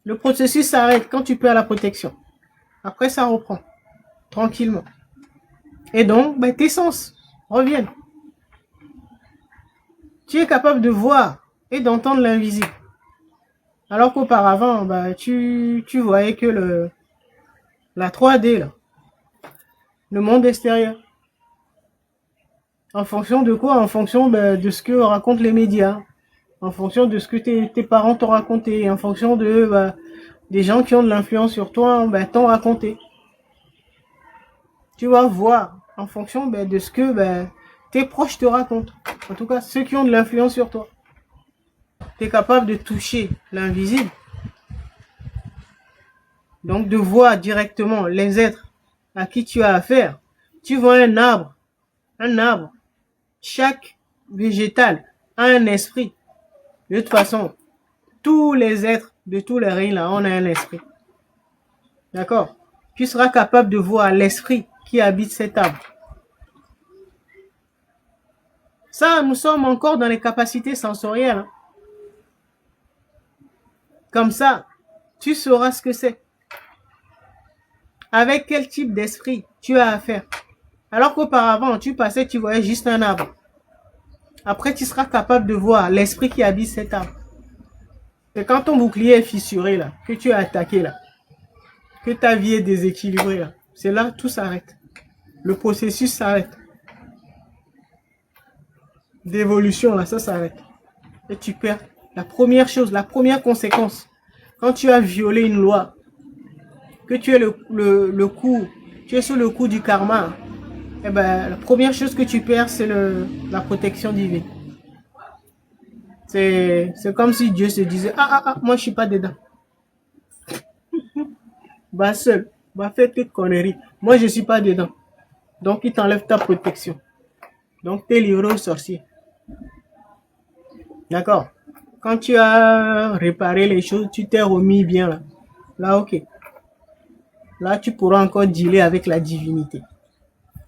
Le processus s'arrête quand tu perds la protection. Après, ça reprend tranquillement. Et donc, ben, tes sens reviennent. Tu es capable de voir et d'entendre l'invisible. Alors qu'auparavant, ben, tu voyais que la 3D, là, le monde extérieur. En fonction de quoi? En fonction ben, de ce que racontent les médias. En fonction de ce que tes parents t'ont raconté. En fonction de ben, des gens qui ont de l'influence sur toi ben, t'ont raconté. Tu vas voir en fonction ben, de ce que ben, tes proches te racontent. En tout cas, ceux qui ont de l'influence sur toi. Tu es capable de toucher l'invisible. Donc de voir directement les êtres à qui tu as affaire. Tu vois un arbre. Un arbre. Chaque végétal a un esprit. De toute façon, tous les êtres de tous les règnes là, on a un esprit. D'accord? Tu seras capable de voir l'esprit qui habite cet arbre. Ça, nous sommes encore dans les capacités sensorielles. Hein. Comme ça, tu sauras ce que c'est. Avec quel type d'esprit tu as affaire. Alors qu'auparavant, tu passais, tu voyais juste un arbre. Après, tu seras capable de voir l'esprit qui habite cet arbre. C'est quand ton bouclier est fissuré, là, que tu es attaqué, là, que ta vie est déséquilibrée, là. C'est là, tout s'arrête. Le processus s'arrête. D'évolution, là, ça s'arrête. Et tu perds. La première chose, la première conséquence, quand tu as violé une loi, que tu es le coup, tu es sous le coup du karma, eh ben, la première chose que tu perds, c'est la protection divine. C'est comme si Dieu se disait, moi je suis pas dedans. Va seul, va faire tes conneries. Moi je suis pas dedans. Donc il t'enlève ta protection. Donc tu es livré aux sorciers. D'accord. Quand tu as réparé les choses, tu t'es remis bien là. Là, ok. Là, tu pourras encore dealer avec la divinité.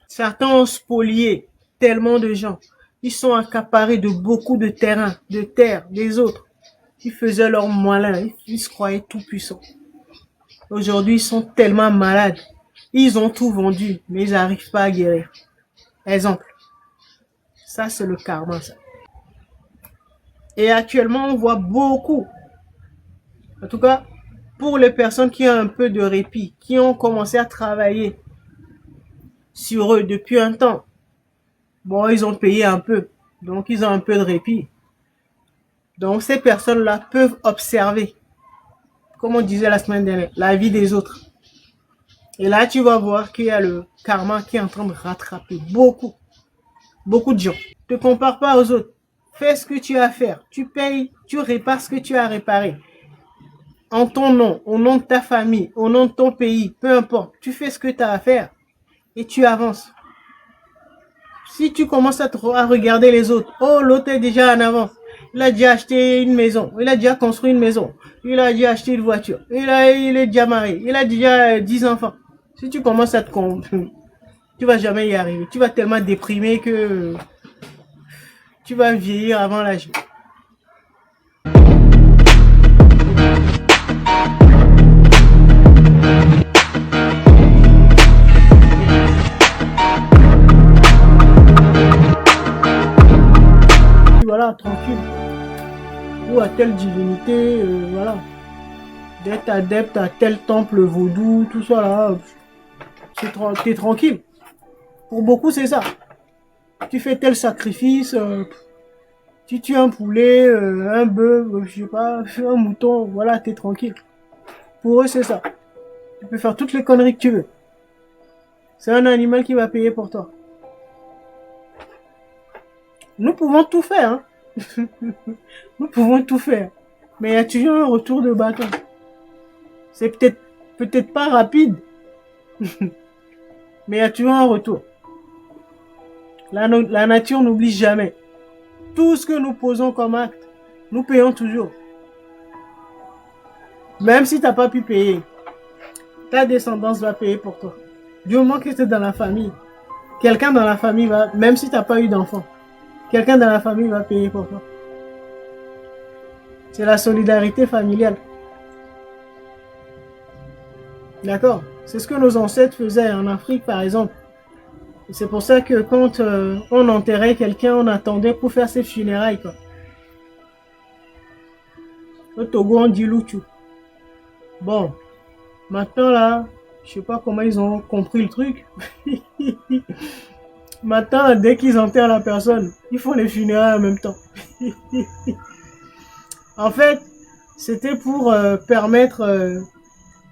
Certains ont spolié tellement de gens. Ils sont accaparés de beaucoup de terrain, de terre, des autres. Ils faisaient leur malin. Ils se croyaient tout puissants. Aujourd'hui, ils sont tellement malades. Ils ont tout vendu, mais ils n'arrivent pas à guérir. Exemple. Ça, c'est le karma, ça. Et actuellement, on voit beaucoup. En tout cas, pour les personnes qui ont un peu de répit, qui ont commencé à travailler sur eux depuis un temps. Bon, ils ont payé un peu. Donc, ils ont un peu de répit. Donc, ces personnes-là peuvent observer, comme on disait la semaine dernière, la vie des autres. Et là, tu vas voir qu'il y a le karma qui est en train de rattraper beaucoup de gens. Ne te compare pas aux autres. Fais ce que tu as à faire. Tu payes, tu répares ce que tu as à réparer. En ton nom, au nom de ta famille, au nom de ton pays, peu importe. Tu fais ce que tu as à faire et tu avances. Si tu commences à regarder les autres, oh, l'autre est déjà en avance. Il a déjà acheté une maison. Il a déjà construit une maison. Il a déjà acheté une voiture. Il est déjà marié. Il a déjà 10 enfants. Si tu commences à te tu vas jamais y arriver. Tu vas tellement déprimer que tu vas vieillir avant l'âge. Voilà, tranquille. Ou à telle divinité, voilà. D'être adepte à tel temple vaudou, tout ça là. T'es tranquille. Pour beaucoup, c'est ça. Tu fais tel sacrifice, tu tues un poulet, un bœuf, je sais pas, un mouton, voilà, t'es tranquille. Pour eux, c'est ça. Tu peux faire toutes les conneries que tu veux. C'est un animal qui va payer pour toi. Nous pouvons tout faire, hein. Nous pouvons tout faire. Mais il y a toujours un retour de bâton. C'est peut-être pas rapide. Mais il y a toujours un retour. La nature n'oublie jamais. Tout ce que nous posons comme acte, nous payons toujours. Même si tu n'as pas pu payer, ta descendance va payer pour toi. Du moment que tu es dans la famille, quelqu'un dans la famille va, même si tu n'as pas eu d'enfant, quelqu'un dans la famille va payer pour toi. C'est la solidarité familiale. D'accord? C'est ce que nos ancêtres faisaient en Afrique, par exemple. C'est pour ça que quand on enterrait quelqu'un, on attendait pour faire ses funérailles, quoi. Au Togo, on dit Luchu. Bon, maintenant là, je sais pas comment ils ont compris le truc. Maintenant, dès qu'ils enterrent la personne, ils font les funérailles en même temps. En fait, c'était pour permettre,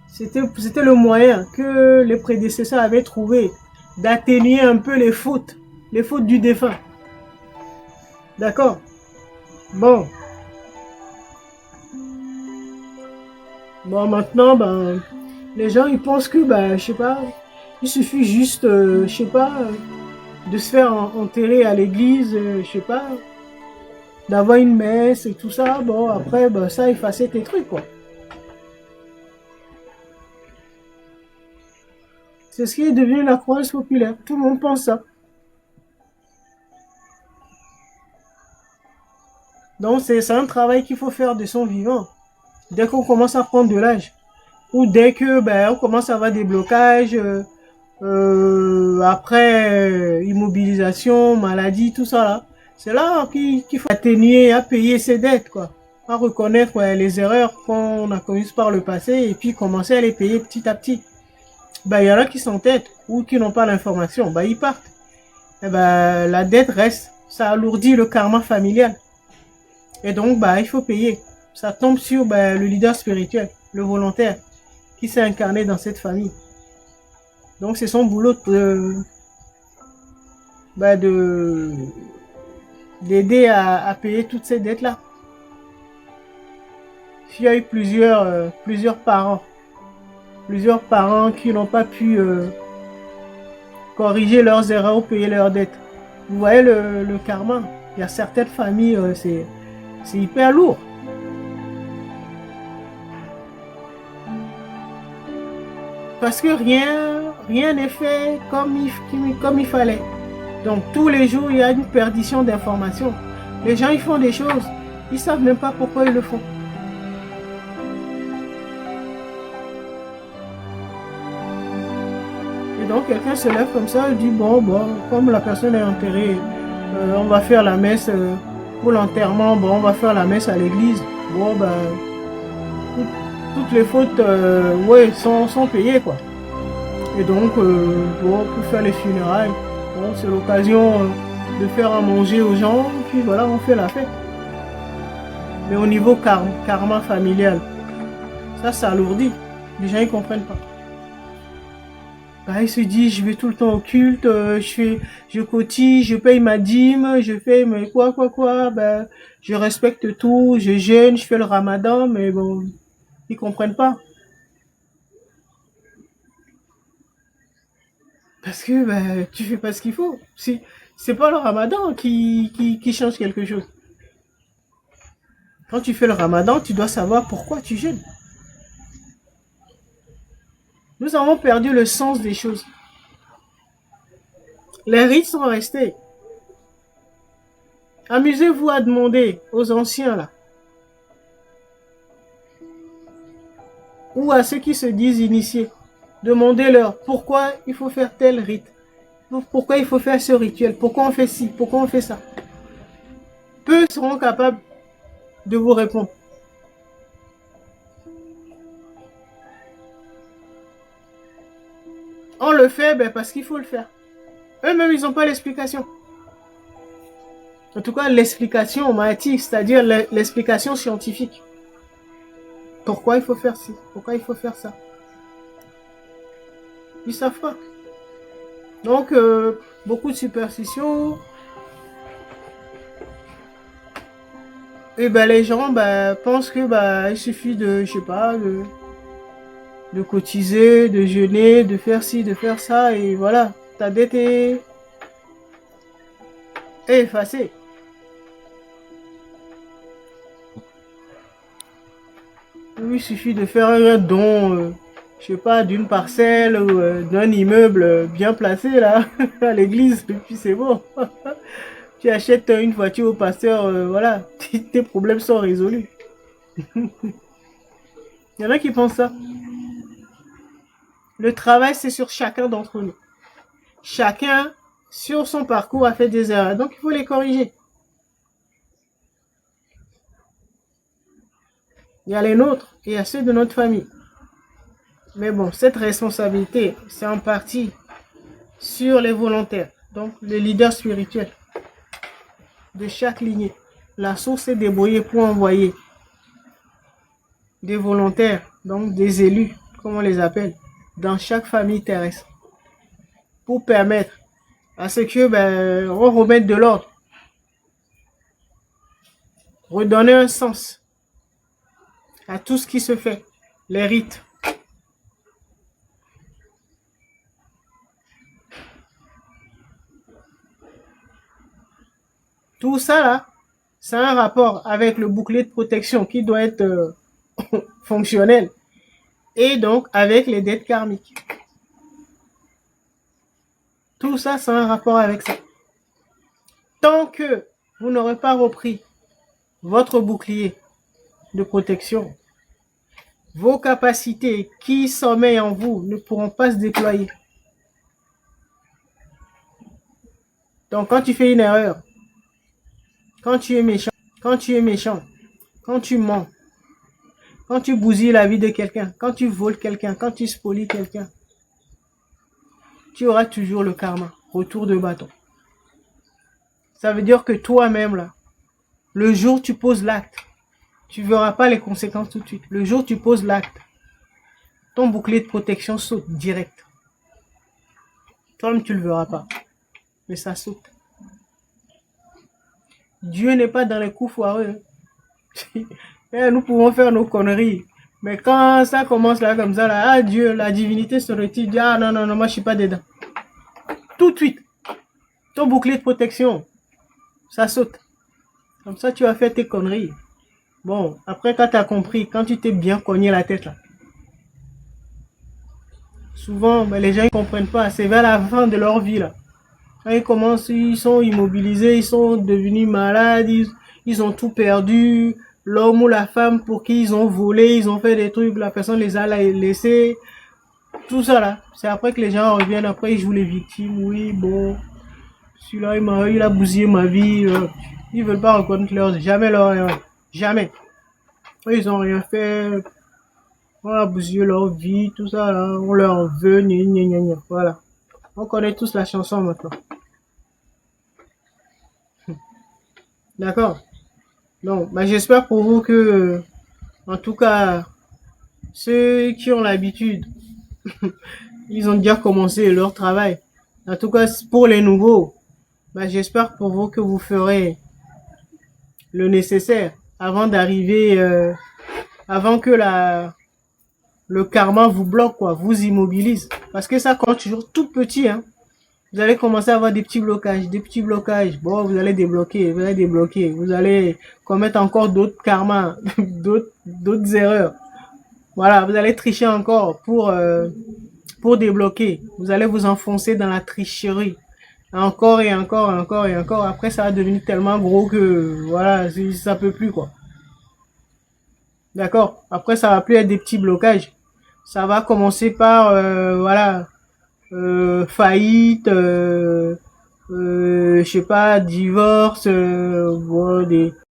c'était le moyen que les prédécesseurs avaient trouvé d'atténuer un peu les fautes du défunt. D'accord? Bon, bon maintenant, ben, les gens ils pensent que, ben, je sais pas, il suffit juste, je sais pas, de se faire enterrer à l'église, je sais pas, d'avoir une messe et tout ça. Bon, après, ben, ça effacer tes trucs, quoi. C'est ce qui est devenu la croyance populaire. Tout le monde pense ça. Donc, c'est un travail qu'il faut faire de son vivant. Dès qu'on commence à prendre de l'âge, ou dès que ben, on commence à avoir des blocages, après immobilisation, maladie, tout ça là, c'est là qu'il faut atténuer à payer ses dettes, quoi. À reconnaître ouais, les erreurs qu'on a commises par le passé et puis commencer à les payer petit à petit. Ben, il y en a qui s'entêtent ou qui n'ont pas l'information, ben, ils partent. Et ben, la dette reste, ça alourdit le karma familial. Et donc, bah, il faut payer. Ça tombe sur bah, le leader spirituel, le volontaire, qui s'est incarné dans cette famille. Donc, c'est son boulot bah, d'aider à payer toutes ces dettes-là. Il y a eu plusieurs parents qui n'ont pas pu corriger leurs erreurs ou payer leurs dettes. Vous voyez le karma. Il y a certaines familles, c'est hyper lourd. Parce que rien n'est fait comme il fallait. Donc tous les jours, il y a une perdition d'informations. Les gens, ils font des choses, ils ne savent même pas pourquoi ils le font. Et donc quelqu'un se lève comme ça, il dit, bon, comme la personne est enterrée, on va faire la messe pour l'enterrement, bon, on va faire la messe à l'église. Bon, ben, toutes les fautes ouais, sont payées, quoi. Et donc, bon, pour faire les funérailles, bon, c'est l'occasion de faire à manger aux gens, puis voilà, on fait la fête. Mais au niveau karma familial, ça alourdit. Les gens, ils comprennent pas. Bah, ils se disent, je vais tout le temps au culte, je cotise, je paye ma dîme, je fais mais quoi, bah, je respecte tout, je jeûne, je fais le ramadan, mais bon, ils comprennent pas. Parce que bah, tu fais pas ce qu'il faut. C'est pas le ramadan qui change quelque chose. Quand tu fais le ramadan, tu dois savoir pourquoi tu jeûnes. Nous avons perdu le sens des choses. Les rites sont restés. Amusez-vous à demander aux anciens là, ou à ceux qui se disent initiés, demandez-leur pourquoi il faut faire tel rite, pourquoi il faut faire ce rituel, pourquoi on fait ci, pourquoi on fait ça. Peu seront capables de vous répondre. On le fait ben, parce qu'il faut le faire. Eux-mêmes, ils n'ont pas l'explication. En tout cas, l'explication mathématique, c'est-à-dire l'explication scientifique. Pourquoi il faut faire ci, pourquoi il faut faire ça. Ils ne savent pas. Donc, beaucoup de superstitions. Et ben, les gens ben, pensent que ben, il suffit de, je sais pas, de cotiser, de jeûner, de faire ci, de faire ça, et voilà. Ta dette est effacée. Il suffit de faire un don, je sais pas, d'une parcelle ou d'un immeuble bien placé là, à l'église, et puis c'est bon. Tu achètes une voiture au pasteur, voilà, tes problèmes sont résolus. Il y en a qui pensent ça. Le travail, c'est sur chacun d'entre nous. Chacun, sur son parcours, a fait des erreurs. Donc, il faut les corriger. Il y a les nôtres et il y a ceux de notre famille. Mais bon, cette responsabilité, c'est en partie sur les volontaires, donc les leaders spirituels de chaque lignée. La source est débrouillée pour envoyer des volontaires, donc des élus, comme on les appelle, dans chaque famille terrestre, pour permettre à ce que on remette de l'ordre, redonner un sens à tout ce qui se fait, les rites. Tout ça là, c'est un rapport avec le bouclier de protection qui doit être fonctionnel et donc avec les dettes karmiques. Tout ça, c'est un rapport avec ça. Tant que vous n'aurez pas repris votre bouclier de protection, vos capacités qui sommeillent en vous ne pourront pas se déployer. Donc, quand tu fais une erreur, quand tu es méchant, quand tu mens, quand tu bousilles la vie de quelqu'un, quand tu voles quelqu'un, quand tu spolies quelqu'un, tu auras toujours le karma, retour de bâton. Ça veut dire que toi-même, là, le jour où tu poses l'acte, tu ne verras pas les conséquences tout de suite. Le jour où tu poses l'acte, ton bouclier de protection saute direct. Toi-même, tu ne le verras pas. Mais ça saute. Dieu n'est pas dans les coups foireux. Nous pouvons faire nos conneries. Mais quand ça commence là comme ça, là, ah Dieu, la divinité se retire. Ah non, non, non, moi je suis pas dedans. Tout de suite, ton bouclier de protection, ça saute. Comme ça, tu vas faire tes conneries. Bon, après quand tu as compris, quand tu t'es bien cogné la tête là, souvent, les gens ne comprennent pas. C'est vers la fin de leur vie là. Quand ils commencent, ils sont immobilisés, ils sont devenus malades, ils ont tout perdu. L'homme ou la femme pour qui ils ont volé, ils ont fait des trucs, la personne les a laissés. Tout ça là, c'est après que les gens reviennent, après ils jouent les victimes. Oui, bon, celui-là il a bousillé ma vie. Ils veulent pas reconnaître jamais leur erreur. Jamais. Ils ont rien fait. On a bousillé leur vie, tout ça là. On leur veut, voilà. On connaît tous la chanson maintenant. D'accord. Donc, j'espère pour vous que, en tout cas, ceux qui ont l'habitude, ils ont déjà commencé leur travail. En tout cas, pour les nouveaux, j'espère pour vous que vous ferez le nécessaire avant d'arriver, avant que le karma vous bloque, quoi, vous immobilise. Parce que ça compte toujours tout petit, hein. Vous allez commencer à avoir des petits blocages. Bon, vous allez débloquer, vous allez commettre encore d'autres karmas, d'autres erreurs. Voilà, vous allez tricher encore pour débloquer. Vous allez vous enfoncer dans la tricherie. Encore et encore et encore et encore. Après, ça va devenir tellement gros que, voilà, ça peut plus, quoi. D'accord? Après, ça va plus être des petits blocages. Ça va commencer par, voilà, faillite, je sais pas, divorce, bon,